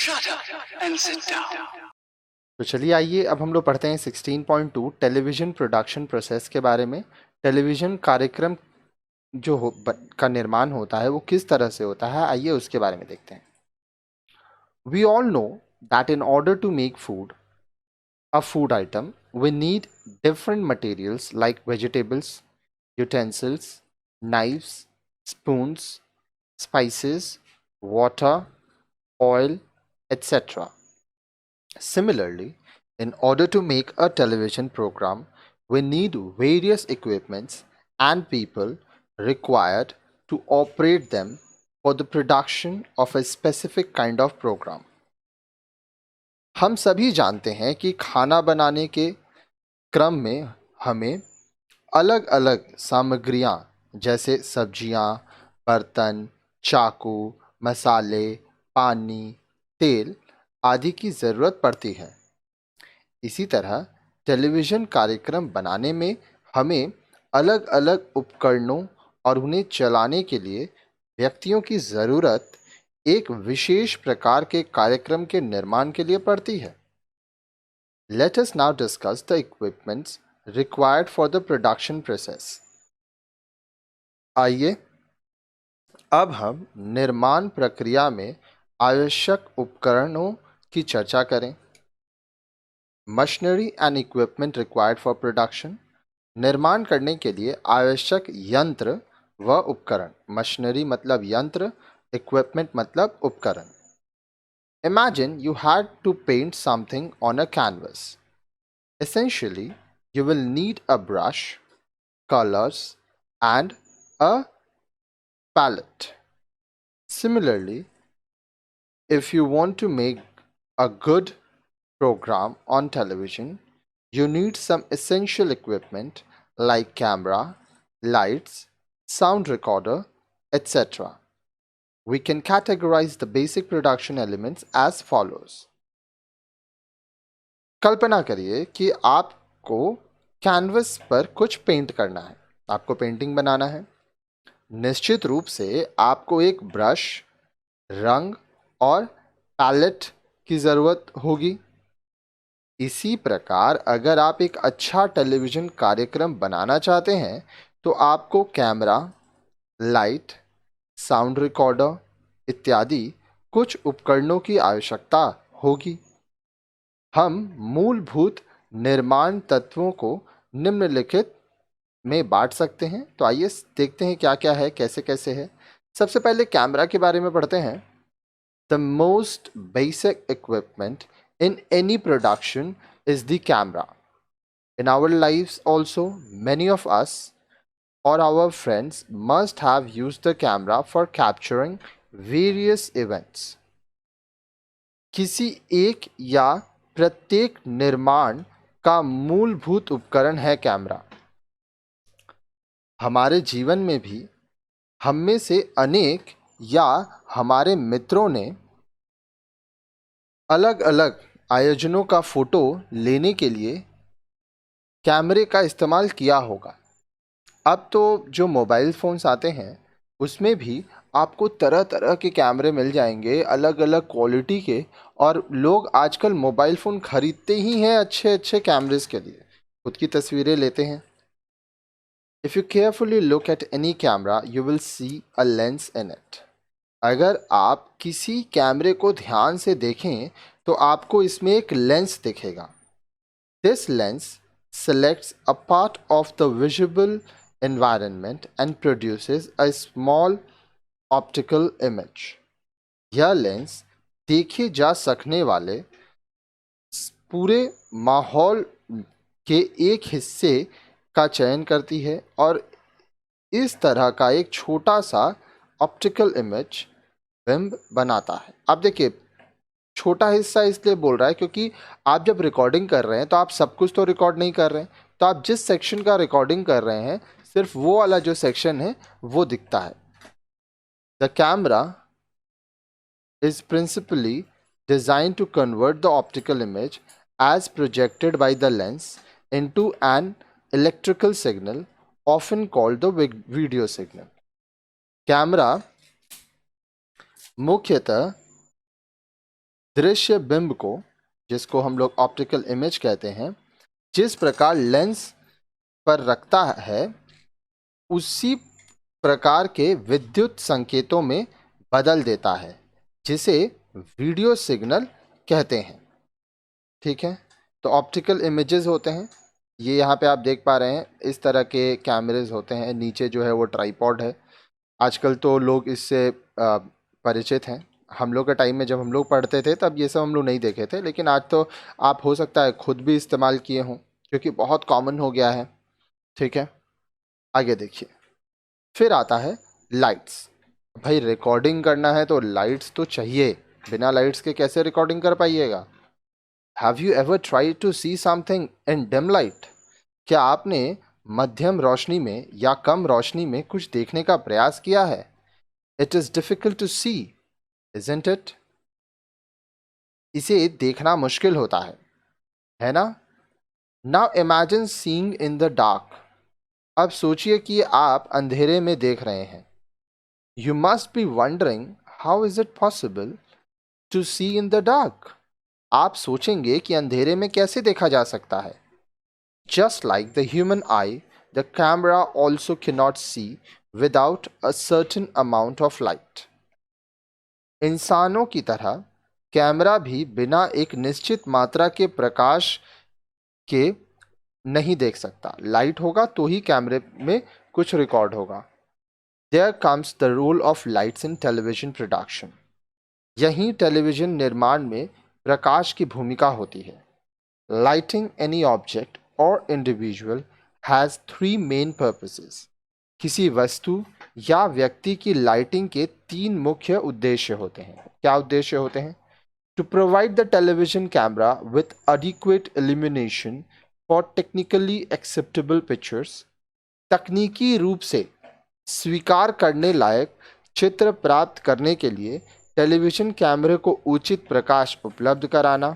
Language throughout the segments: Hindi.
Shut up and sit down. तो चलिए आइए अब हम लोग पढ़ते हैं 16.2 टेलीविज़न प्रोडक्शन प्रोसेस के बारे में। टेलीविज़न कार्यक्रम का निर्माण होता है वो किस तरह से होता है, आइए उसके बारे में देखते हैं। We all know that in order to make food a food item, we need different materials like vegetables, utensils, knives, spoons, spices, water, oil, etc. Similarly, in order to make a television program, we need various equipments and people required to operate them for the production of a specific kind of program. हम सभी जानते हैं कि खाना बनाने के क्रम में हमें अलग अलग सामग्रियां जैसे सब्जियां, बर्तन, चाकू, मसाले, पानी, तेल आदि की ज़रूरत पड़ती है। इसी तरह टेलीविज़न कार्यक्रम बनाने में हमें अलग अलग उपकरणों और उन्हें चलाने के लिए व्यक्तियों की ज़रूरत एक विशेष प्रकार के कार्यक्रम के निर्माण के लिए पड़ती है। Let us now discuss the equipments required for the production process. आइए अब हम निर्माण प्रक्रिया में आवश्यक उपकरणों की चर्चा करें। Machinery and equipment required for production, निर्माण करने के लिए आवश्यक यंत्र व उपकरण। मशीनरी मतलब यंत्र, इक्विपमेंट मतलब उपकरण। Imagine you had to paint something on a canvas. Essentially, you will need a brush, colors, and a palette. Similarly, if you want to make a good program on television, you need some essential equipment like camera, lights, sound recorder, etc. We can categorize the basic production elements as follows. कल्पना करिए कि आपको कैनवस पर कुछ पेंट करना है, आपको पेंटिंग बनाना है। निश्चित रूप से आपको एक ब्रश, रंग और पैलेट की ज़रूरत होगी। इसी प्रकार अगर आप एक अच्छा टेलीविज़न कार्यक्रम बनाना चाहते हैं तो आपको कैमरा, लाइट, साउंड रिकॉर्डर इत्यादि कुछ उपकरणों की आवश्यकता होगी। हम मूलभूत निर्माण तत्वों को निम्नलिखित में बांट सकते हैं। तो आइए देखते हैं क्या क्या है, कैसे कैसे है। सबसे पहले कैमरा के बारे में पढ़ते हैं। The most basic equipment in any production is the camera. In our lives also, many of us or our friends must have used the camera for capturing various events. किसी एक या प्रत्येक निर्माण का मूलभूत उपकरण है कैमरा। हमारे जीवन में भी हम में से अनेक या हमारे मित्रों ने अलग अलग आयोजनों का फोटो लेने के लिए कैमरे का इस्तेमाल किया होगा। अब तो जो मोबाइल फ़ोन्स आते हैं उसमें भी आपको तरह तरह के कैमरे मिल जाएंगे, अलग अलग क्वालिटी के, और लोग आजकल मोबाइल फ़ोन खरीदते ही हैं अच्छे अच्छे कैमरेज के लिए, खुद की तस्वीरें लेते हैं। If you carefully look at any camera you will see a lens in it. अगर आप किसी कैमरे को ध्यान से देखें तो आपको इसमें एक लेंस दिखेगा। This lens selects a part of the visible environment and produces a small optical image. यह लेंस देखे जा सकने वाले पूरे माहौल के एक हिस्से का चयन करती है और इस तरह का एक छोटा सा ऑप्टिकल इमेज बिंब बनाता है। अब देखिए, छोटा हिस्सा इसलिए बोल रहा है क्योंकि आप जब रिकॉर्डिंग कर रहे हैं तो आप सब कुछ तो रिकॉर्ड नहीं कर रहे हैं, तो आप जिस सेक्शन का रिकॉर्डिंग कर रहे हैं सिर्फ वो वाला जो सेक्शन है वो दिखता है। The camera is principally designed to convert the optical image as projected by the lens into an electrical signal often called the video signal. Camera मुख्यतः दृश्य बिंब को, जिसको हम लोग ऑप्टिकल इमेज कहते हैं, जिस प्रकार लेंस पर रखता है उसी प्रकार के विद्युत संकेतों में बदल देता है, जिसे वीडियो सिग्नल कहते हैं। ठीक है, तो ऑप्टिकल इमेजेस होते हैं, ये यहाँ पे आप देख पा रहे हैं, इस तरह के कैमरेज होते हैं। नीचे जो है वो ट्राइपॉड है। आजकल तो लोग इससे परिचित हैं। हम लोग के टाइम में जब हम लोग पढ़ते थे तब ये सब हम लोग नहीं देखे थे, लेकिन आज तो आप हो सकता है खुद भी इस्तेमाल किए हों, क्योंकि बहुत कॉमन हो गया है। ठीक है, आगे देखिए। फिर आता है लाइट्स। भाई रिकॉर्डिंग करना है तो लाइट्स तो चाहिए, बिना लाइट्स के कैसे रिकॉर्डिंग कर पाइएगा। Have you ever try to see something in dim light? क्या आपने मध्यम रोशनी में या कम रोशनी में कुछ देखने का प्रयास किया है? It is difficult to see, isn't it? इसे देखना मुश्किल होता है ना? Now imagine seeing in the dark. अब सोचिए कि आप अंधेरे में देख रहे हैं। You must be wondering how is it possible to see in the dark. आप सोचेंगे कि अंधेरे में कैसे देखा जा सकता है। Just like the human I, the camera also cannot see without a certain amount of light. इंसानों की तरह कैमरा भी बिना एक निश्चित मात्रा के प्रकाश के नहीं देख सकता। लाइट होगा तो ही कैमरे में कुछ रिकॉर्ड होगा। There comes the role of lights in television production. यहीं टेलीविजन निर्माण में प्रकाश की भूमिका होती है। Lighting any object or individual has three main purposes. किसी वस्तु या व्यक्ति की लाइटिंग के तीन मुख्य उद्देश्य होते हैं। क्या उद्देश्य होते हैं? To provide the television camera with adequate illumination for technically acceptable pictures। तकनीकी रूप से स्वीकार करने लायक चित्र प्राप्त करने के लिए टेलीविजन कैमरे को उचित प्रकाश उपलब्ध कराना।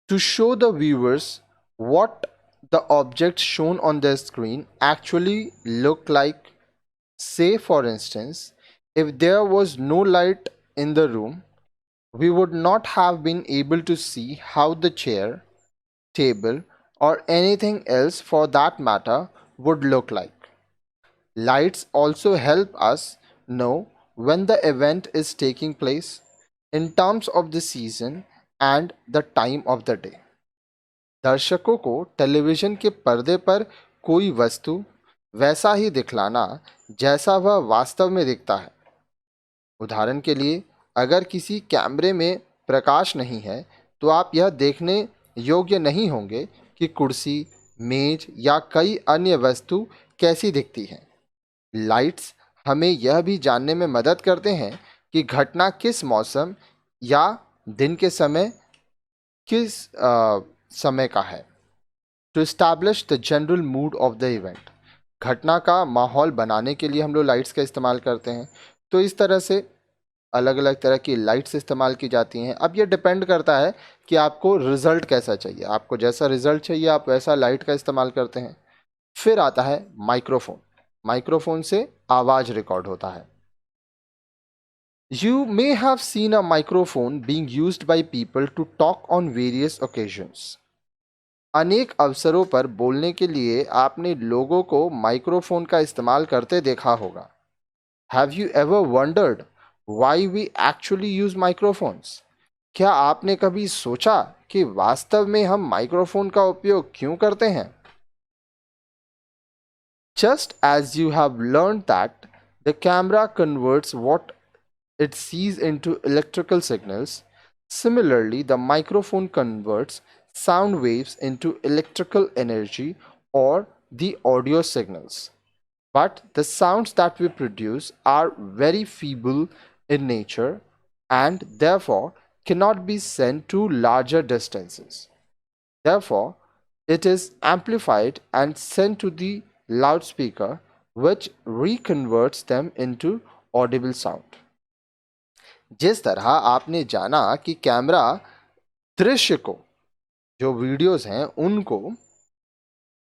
To show the viewers what the objects shown on the screen actually look like। Say for instance, if there was no light in the room, we would not have been able to see how the chair, table, or anything else for that matter would look like। Lights also help us know when the event is taking place in terms of the season and the time of the day। दर्शकों को टेलीविजन के पर्दे पर कोई वस्तु वैसा ही दिखलाना जैसा वह वास्तव में दिखता है। उदाहरण के लिए, अगर किसी कैमरे में प्रकाश नहीं है तो आप यह देखने योग्य नहीं होंगे कि कुर्सी, मेज या कई अन्य वस्तु कैसी दिखती हैं। लाइट्स हमें यह भी जानने में मदद करते हैं कि घटना किस मौसम या दिन के समय किस समय का है। To establish the general mood of the event. घटना का माहौल बनाने के लिए हम लोग लाइट्स का इस्तेमाल करते हैं। तो इस तरह से अलग अलग तरह की लाइट्स इस्तेमाल की जाती हैं। अब ये डिपेंड करता है कि आपको रिजल्ट कैसा चाहिए। आपको जैसा रिजल्ट चाहिए आप वैसा लाइट का इस्तेमाल करते हैं। फिर आता है माइक्रोफोन। माइक्रोफोन से आवाज़ रिकॉर्ड होता है। You may have seen a microphone being used by people to talk on various occasions। अनेक अवसरों पर बोलने के लिए आपने लोगों को माइक्रोफोन का इस्तेमाल करते देखा होगा। Have you ever wondered why we actually use microphones? क्या आपने कभी सोचा कि वास्तव में हम माइक्रोफोन का उपयोग क्यों करते हैं? Just as you have learned that the camera converts what it sees into electrical signals, similarly the microphone converts sound waves into electrical energy or the audio signals। But the sounds that we produce are very feeble in nature and therefore cannot be sent to larger distances। Therefore, it is amplified and sent to the loudspeaker, which reconverts them into audible sound। जिस तरह आपने जाना कि कैमरा दृश्य को, जो वीडियोस हैं उनको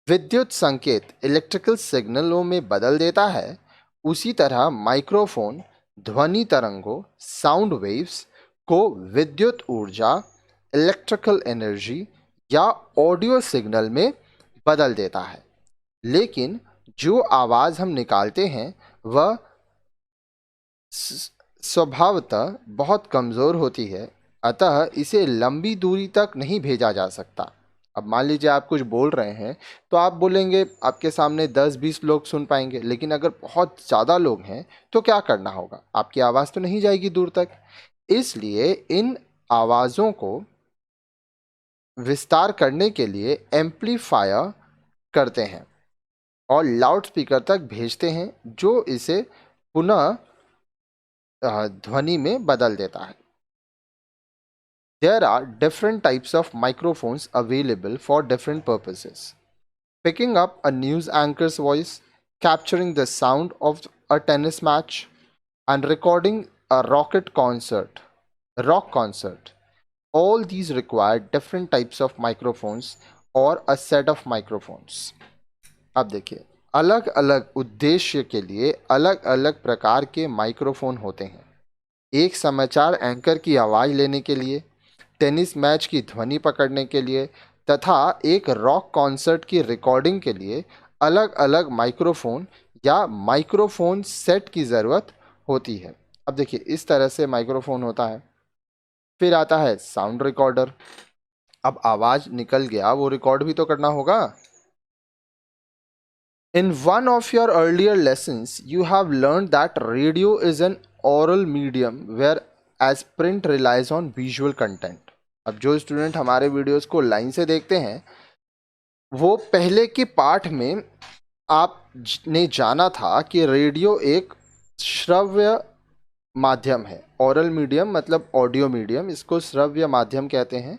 विद्युत संकेत इलेक्ट्रिकल सिग्नलों में बदल देता है, उसी तरह माइक्रोफोन ध्वनि तरंगों साउंड वेव्स को विद्युत ऊर्जा, इलेक्ट्रिकल एनर्जी या ऑडियो सिग्नल में बदल देता है। लेकिन जो आवाज़ हम निकालते हैं वह स्वभावतः बहुत कमज़ोर होती है, अतः इसे लंबी दूरी तक नहीं भेजा जा सकता। अब मान लीजिए आप कुछ बोल रहे हैं तो आप बोलेंगे आपके सामने 10-20 लोग सुन पाएंगे, लेकिन अगर बहुत ज़्यादा लोग हैं तो क्या करना होगा? आपकी आवाज़ तो नहीं जाएगी दूर तक। इसलिए इन आवाज़ों को विस्तार करने के लिए एम्पलीफायर करते हैं और लाउड स्पीकर तक भेजते हैं, जो इसे पुनः ध्वनि में बदल देता है। There are different types of microphones available for different purposes. Picking up a news anchor's voice, capturing the sound of a tennis match, and recording a rock concert. All these require different types of microphones or a set of microphones. अब देखिए, अलग अलग उद्देश्य के लिए अलग अलग प्रकार के माइक्रोफोन होते हैं। एक समाचार एंकर की आवाज़ लेने के लिए, टेनिस मैच की ध्वनि पकड़ने के लिए तथा एक रॉक कॉन्सर्ट की रिकॉर्डिंग के लिए अलग अलग माइक्रोफोन या माइक्रोफोन सेट की ज़रूरत होती है। अब देखिए, इस तरह से माइक्रोफोन होता है। फिर आता है साउंड रिकॉर्डर। अब आवाज़ निकल गया, वो रिकॉर्ड भी तो करना होगा। In one of your earlier lessons, you have learned that radio is an oral medium whereas print relies on visual content. अब जो स्टूडेंट हमारे वीडियोस को लाइन से देखते हैं, वो पहले के पाठ में आपने जाना था कि रेडियो एक श्रव्य माध्यम है। ओरल मीडियम मतलब ऑडियो मीडियम, इसको श्रव्य माध्यम कहते हैं,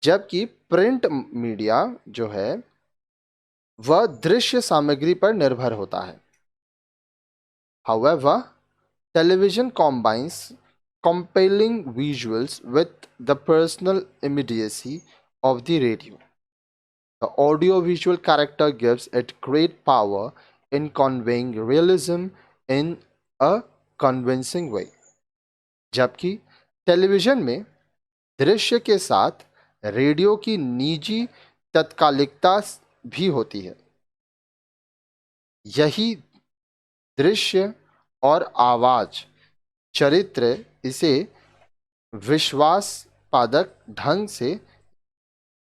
जबकि प्रिंट मीडिया जो है वह दृश्य सामग्री पर निर्भर होता है। However, television combines compelling visuals with the personal immediacy of the radio. The audio-visual character gives it great power in conveying realism in a convincing way. जबकि टेलीविजन में दृश्य के साथ रेडियो की निजी तत्कालिकता भी होती है। यही दृश्य और आवाज चरित्र इसे विश्वासपादक ढंग से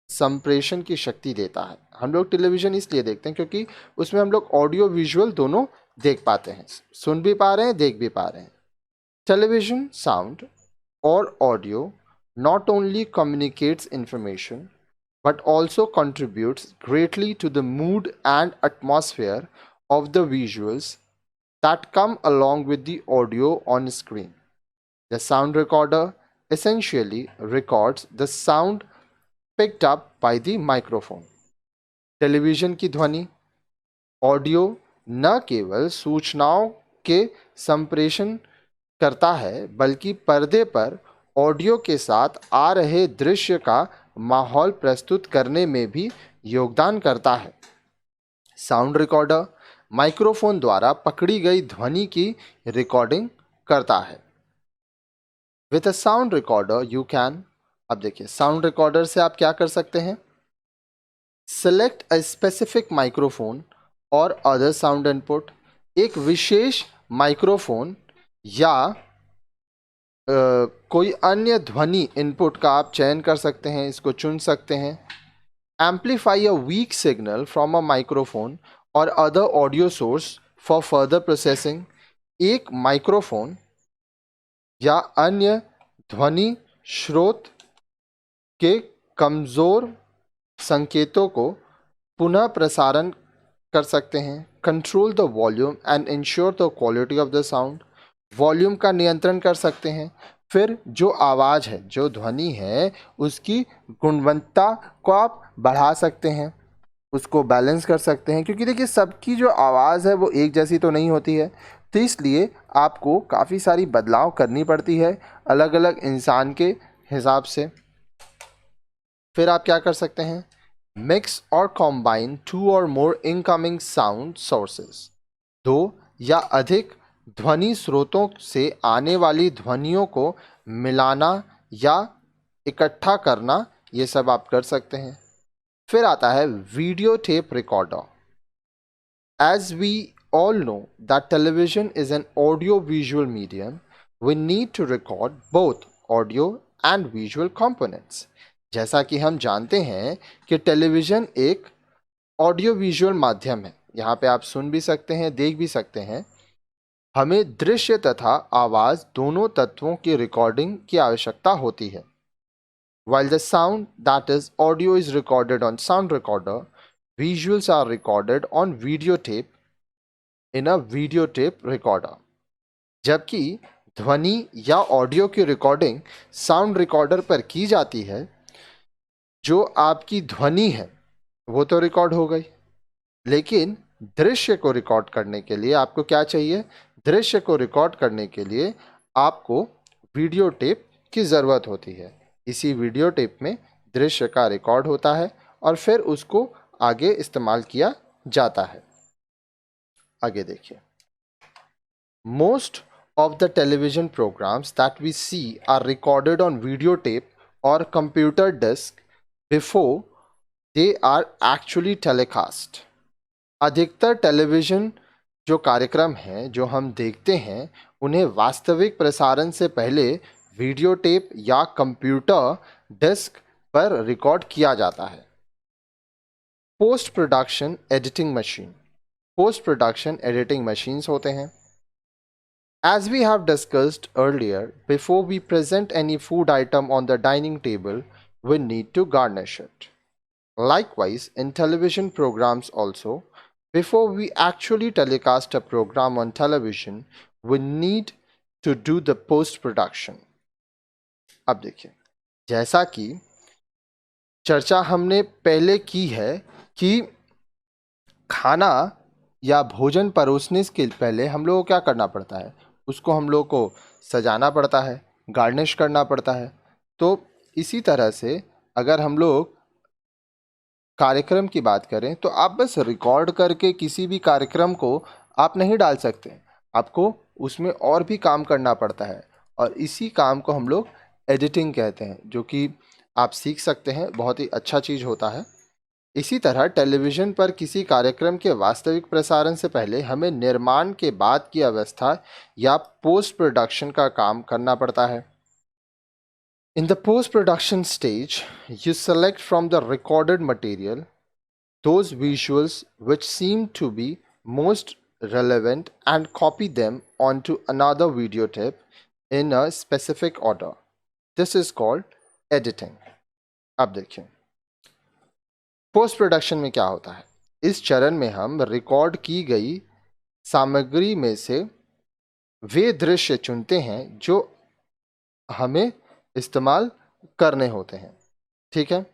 संप्रेषण की शक्ति देता है। हम लोग टेलीविज़न इसलिए देखते हैं क्योंकि उसमें हम लोग ऑडियो विजुअल दोनों देख पाते हैं, सुन भी पा रहे हैं, देख भी पा रहे हैं। टेलीविज़न साउंड और audio not only communicates information but also contributes greatly to the mood and atmosphere of the visuals that come along with the audio on screen. The sound recorder essentially records the sound picked up by the microphone. Television की ध्वनि ऑडियो न केवल सूचनाओं के संप्रेषण करता है, बल्कि पर्दे पर ऑडियो के साथ आ रहे दृश्य का माहौल प्रस्तुत करने में भी योगदान करता है। साउंड रिकॉर्डर माइक्रोफोन द्वारा पकड़ी गई ध्वनि की रिकॉर्डिंग करता है। With a sound recorder you can, अब देखिए साउंड रिकॉर्डर से आप क्या कर सकते हैं? Select a specific microphone or other sound input. एक विशेष माइक्रोफोन या कोई अन्य ध्वनि इनपुट का आप चयन कर सकते हैं, इसको चुन सकते हैं। Amplify a weak signal from a microphone or other audio source for further processing. एक माइक्रोफोन या अन्य ध्वनि स्रोत के कमज़ोर संकेतों को पुनः प्रसारण कर सकते हैं। Control the volume and ensure the quality of the sound. Volume का नियंत्रण कर सकते हैं। फिर जो आवाज़ है, जो ध्वनि है, उसकी गुणवत्ता को आप बढ़ा सकते हैं, उसको बैलेंस कर सकते हैं, क्योंकि देखिए सबकी जो आवाज़ है वो एक जैसी तो नहीं होती है, तो इसलिए आपको काफ़ी सारी बदलाव करनी पड़ती है अलग अलग इंसान के हिसाब से। फिर आप क्या कर सकते हैं? मिक्स और कॉम्बाइन 2 और मोर इनकमिंग साउंड सोर्सेज। 2 या अधिक ध्वनि स्रोतों से आने वाली ध्वनियों को मिलाना या इकट्ठा करना, ये सब आप कर सकते हैं। फिर आता है video tape recorder. As we all know that television is an audio-visual medium, we need to record both audio and visual components. जैसा कि हम जानते हैं कि टेलीविज़न एक ऑडियो विजुअल माध्यम है, यहाँ पे आप सुन भी सकते हैं, देख भी सकते हैं। हमें दृश्य तथा आवाज़ दोनों तत्वों की रिकॉर्डिंग की आवश्यकता होती है। While the sound, that is audio, is recorded on sound recorder, visuals are recorded on videotape in a videotape recorder. जबकि ध्वनि या ऑडियो की रिकॉर्डिंग साउंड रिकॉर्डर पर की जाती है, जो आपकी ध्वनि है वो तो रिकॉर्ड हो गई, लेकिन दृश्य को रिकॉर्ड करने के लिए आपको क्या चाहिए? दृश्य को रिकॉर्ड करने के लिए आपको वीडियो टेप की ज़रूरत होती है। इसी वीडियो टेप में दृश्य का रिकॉर्ड होता है और फिर उसको आगे इस्तेमाल किया जाता है। आगे देखिए, most of the television programs that we see are recorded on videotape or computer disk before they are actually telecast. अधिकतर टेलीविज़न जो कार्यक्रम हैं जो हम देखते हैं, उन्हें वास्तविक प्रसारण से पहले वीडियो टेप या कंप्यूटर डिस्क पर रिकॉर्ड किया जाता है। Post production editing machine. Post production editing machines होते हैं। As we have discussed earlier, before we present any food item on the dining table, we need to garnish it. Likewise, in television programs also, before we actually telecast a program on television, we need to do the post-production. अब देखिए, जैसा कि चर्चा हमने पहले की है कि खाना या भोजन परोसने के पहले हम लोगों को क्या करना पड़ता है? उसको हम लोग को सजाना पड़ता है, गार्निश करना पड़ता है। तो इसी तरह से अगर हम लोग कार्यक्रम की बात करें तो आप बस रिकॉर्ड करके किसी भी कार्यक्रम को आप नहीं डाल सकते, आपको उसमें और भी काम करना पड़ता है और इसी काम को हम लोग एडिटिंग कहते हैं, जो कि आप सीख सकते हैं, बहुत ही अच्छा चीज़ होता है। इसी तरह टेलीविज़न पर किसी कार्यक्रम के वास्तविक प्रसारण से पहले हमें निर्माण के बाद की अवस्था या पोस्ट प्रोडक्शन का काम करना पड़ता है। In the post production stage, you select from the recorded material those visuals which seem to be most relevant and copy them onto another videotape in a specific order. This is called editing. अब देखिए, पोस्ट प्रोडक्शन में क्या होता है? इस चरण में हम रिकॉर्ड की गई सामग्री में से वे दृश्य चुनते हैं जो हमें इस्तेमाल करने होते हैं, ठीक है,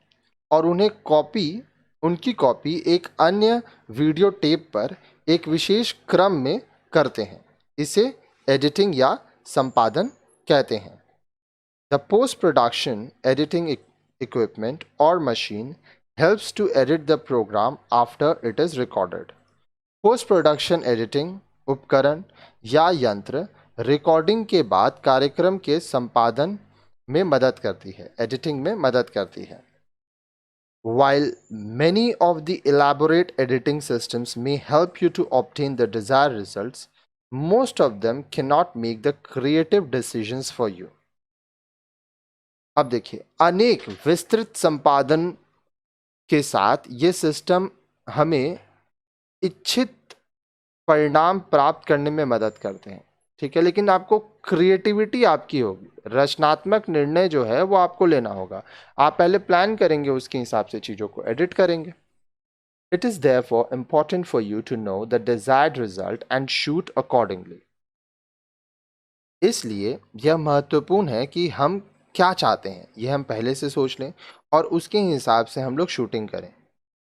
और उनकी कॉपी एक अन्य वीडियो टेप पर एक विशेष क्रम में करते हैं। इसे एडिटिंग या संपादन कहते हैं। The post production editing equipment or machine helps to edit the program after it is recorded. Post production editing उपकरण या यंत्र रिकॉर्डिंग के बाद कार्यक्रम के संपादन में मदद करती है, एडिटिंग में मदद करती है। While many of the elaborate editing systems may help you to obtain the desired results, most of them cannot make the creative decisions for you. अब देखिए, अनेक विस्तृत संपादन के साथ ये सिस्टम हमें इच्छित परिणाम प्राप्त करने में मदद करते हैं, ठीक है, लेकिन आपको क्रिएटिविटी आपकी होगी, रचनात्मक निर्णय जो है वो आपको लेना होगा। आप पहले प्लान करेंगे, उसके हिसाब से चीज़ों को एडिट करेंगे। It is therefore important for you to know the desired result and shoot accordingly. इसलिए यह महत्वपूर्ण है कि हम क्या चाहते हैं ये हम पहले से सोच लें और उसके हिसाब से हम लोग शूटिंग करें।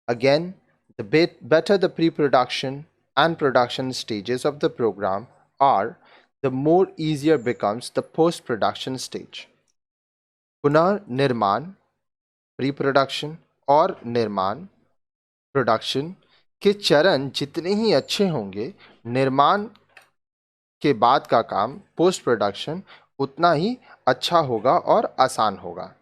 Again, the better the pre production and production stages of the programme are, the more easier becomes the post production stage. पुनः निर्माण, प्री प्रोडक्शन और निर्माण प्रोडक्शन के चरण जितने ही अच्छे होंगे, निर्माण के बाद का काम पोस्ट प्रोडक्शन उतना ही अच्छा होगा और आसान होगा।